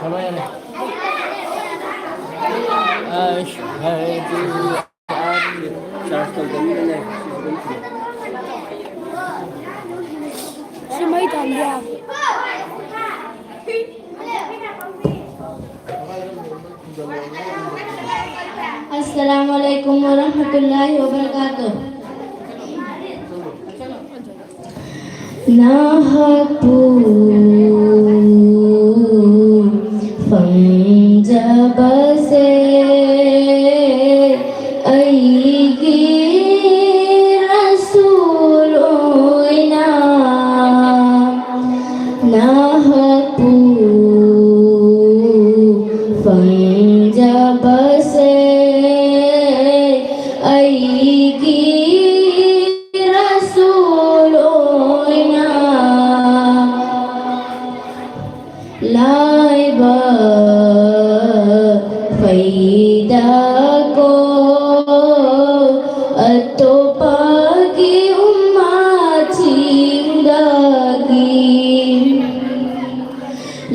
سبعين. أشهد أن سمعت عن دعم. Assalamualaikum warahmatullahi wabarakatuh. Nahapu Fangjabase Aigi Rasuluna Nahapu Fangjabase Aigi Rasuluna Laiba Faida ko Ato pagi umat cindagi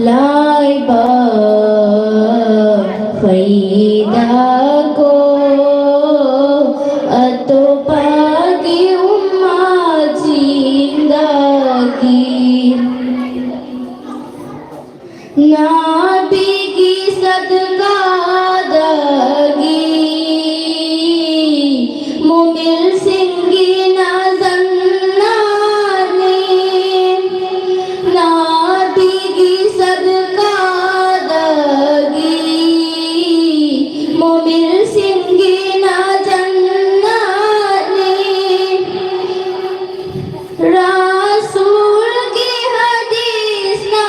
Laiba Faida ko Ato pagi umat cindagi Nabi की सदका दगी मुमिल सिंगी नाजन्नानी नाबी की सदका दगी मुमिल सिंगी नाजन्नानी रासूल की हदीस ना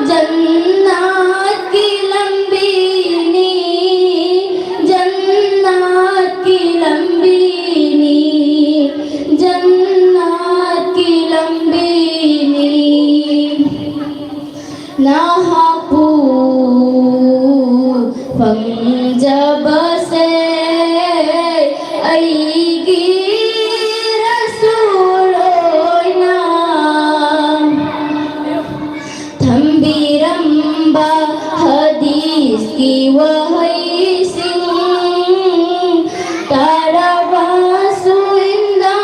जन्नत की लंबी नी जन्नत की लंबी नी जन्नत की लंबी नी नाहपू पंजब से आएगी रसूलोना थम्बीरम्बा हदीस की वही सिंह तारावासु इंदा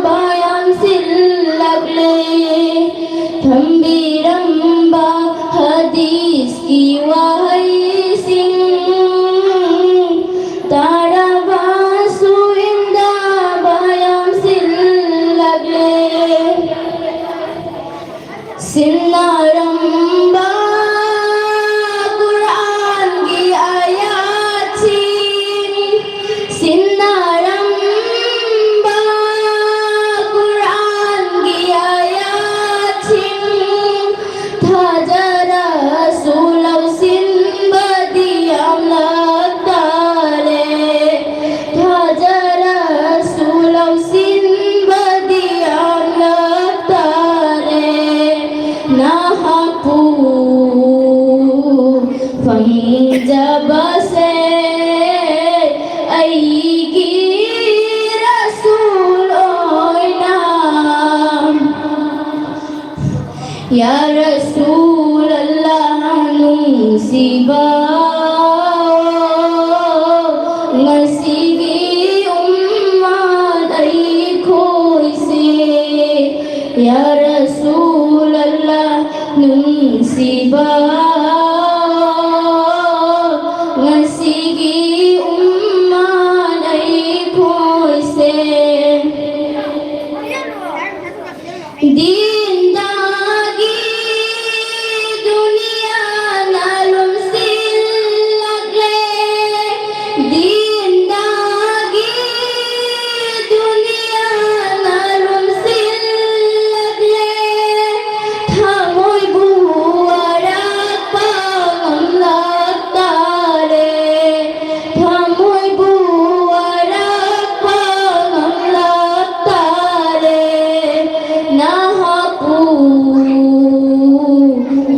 बयान सिल्लगले थम्बीरम्बा हदीस की वही सिंह तारावासु इंदा बयान सिल्लगले सिन्नारम्बा कुरान की आयात थी सिन्नारम्बा कुरान की आयात थी था जरा सुलव सिंबदियाम लगतारे था जरा सुलव सिंबदियाम लगतारे नाहपू पंजब से आएगी रसूलोना या रसूल अल्लाह नुसीबा नसीबी उम्मत आई खोई से या रसूल अल्लाह नुसीबा नसीबी उम्मत आई खोई से दीनदागी दुनिया नालुम सिल्लगले दीनदागी दुनिया नालुम सिल्लगले थामोय बुआराक पांगम लगतारे थामोय बुआराक पांगम लगतारे नाहपू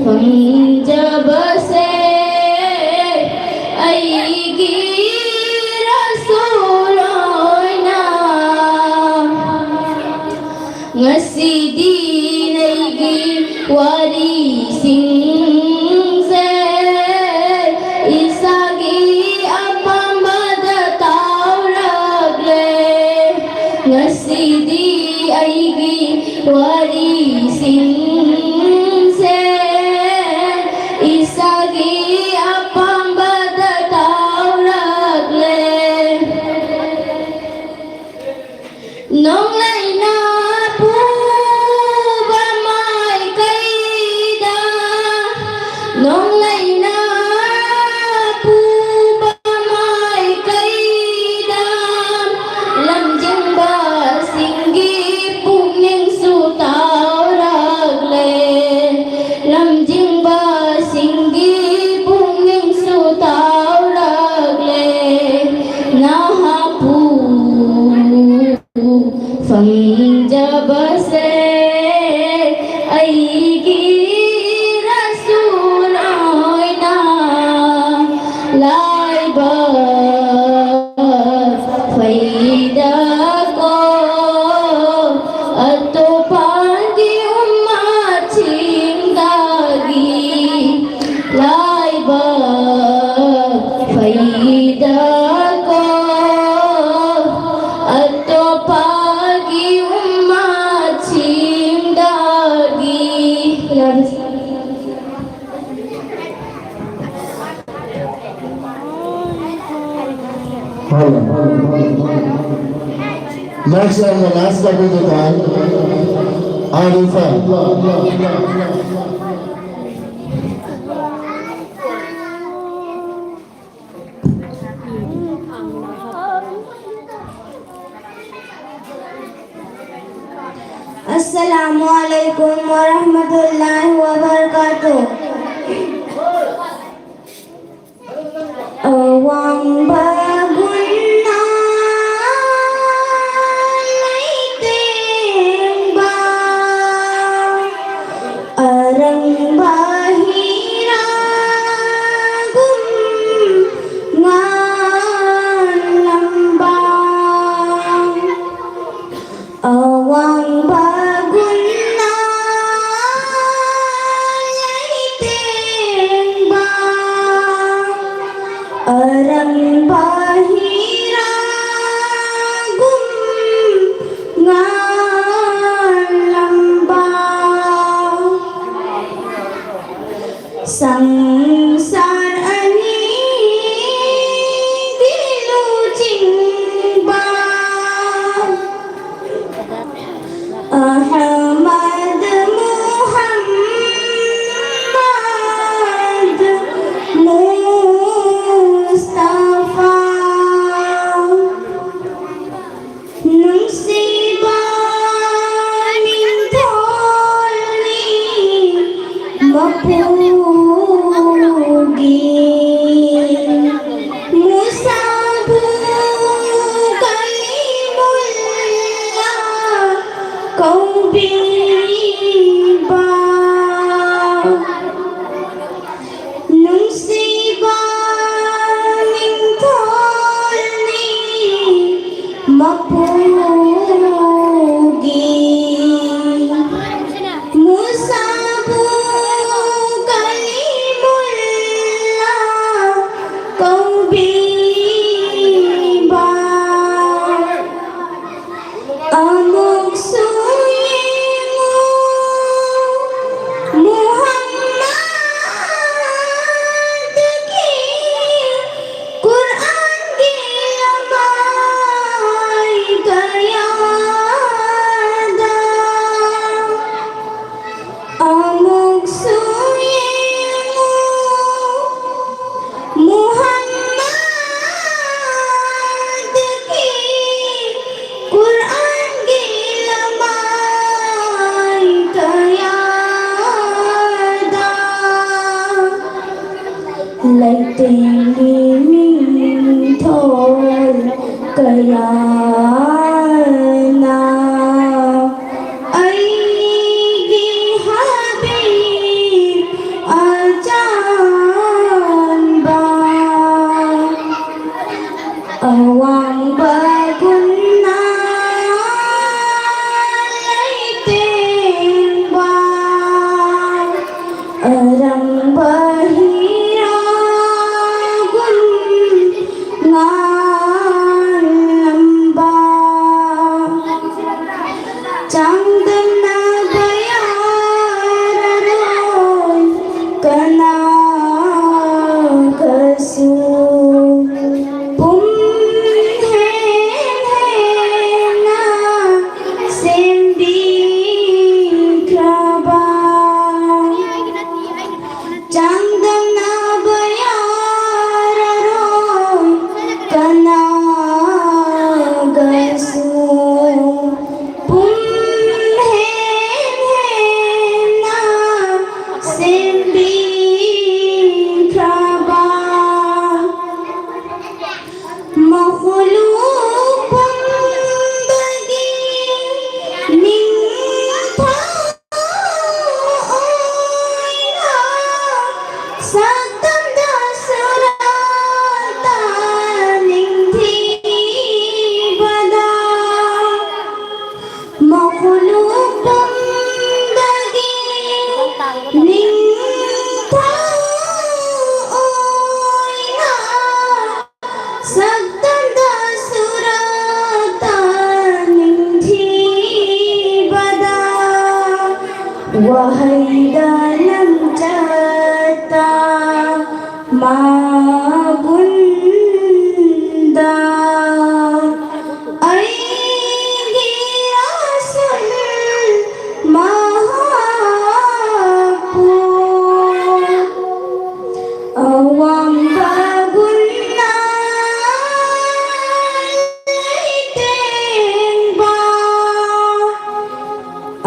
पंजब से आएगी रसूलोना ngasi di naigi wari sing ꯑꯩꯒꯤ ꯔꯁꯨꯜ ꯑꯣꯏꯅ ꯂꯥꯏꯕꯛ ꯐꯩꯗꯀꯣ ꯑꯇꯣꯞꯄꯒꯤ ꯎꯝꯃꯠꯁꯤꯡꯗꯒꯤ ꯂꯥꯏꯕꯛ ꯐꯩꯗꯀꯣ ꯑꯇꯣꯞꯄꯒꯤ 우마침다기 Hold on. Next and the last couple of time. Arifa. Assalamualaikum warahmatullahi wabarakatuh. Awang baguna laiting ba arang bahira gum ngan lambang awang baguna laiting ba arang bahira gum ngan lambang sangsar ani dilucing ba Ahmad Muhammad Mustafa nung siba ning tolni mapugi wahai dalam jata ma bunda aigi rasul mahapu awam baguna tengba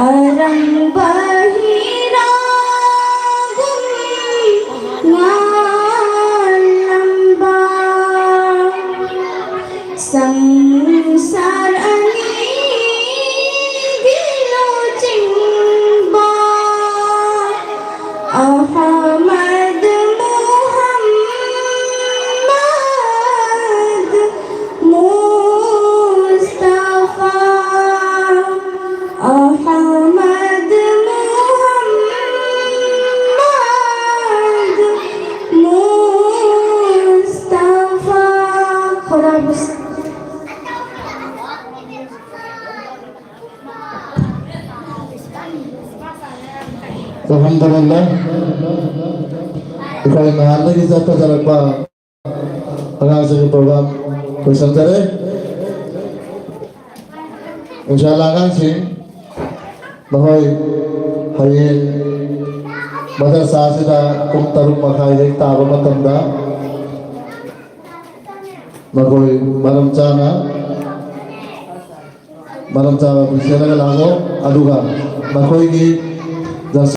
arang bahira ngalamba sangsar ani gilucing ba Ahmad Muhammad Mustafa Ahmad Muhammad Mustafa Khurabus Alhamdulillah. Ikaw ay mahal na kita sa talagpa ang asing program. Kusang tare. Inshallah kan sing mahoy hayin badal sa sila kung tarong makayay taro matanda mahoy maramchana bisya na galango aduga mahoy gi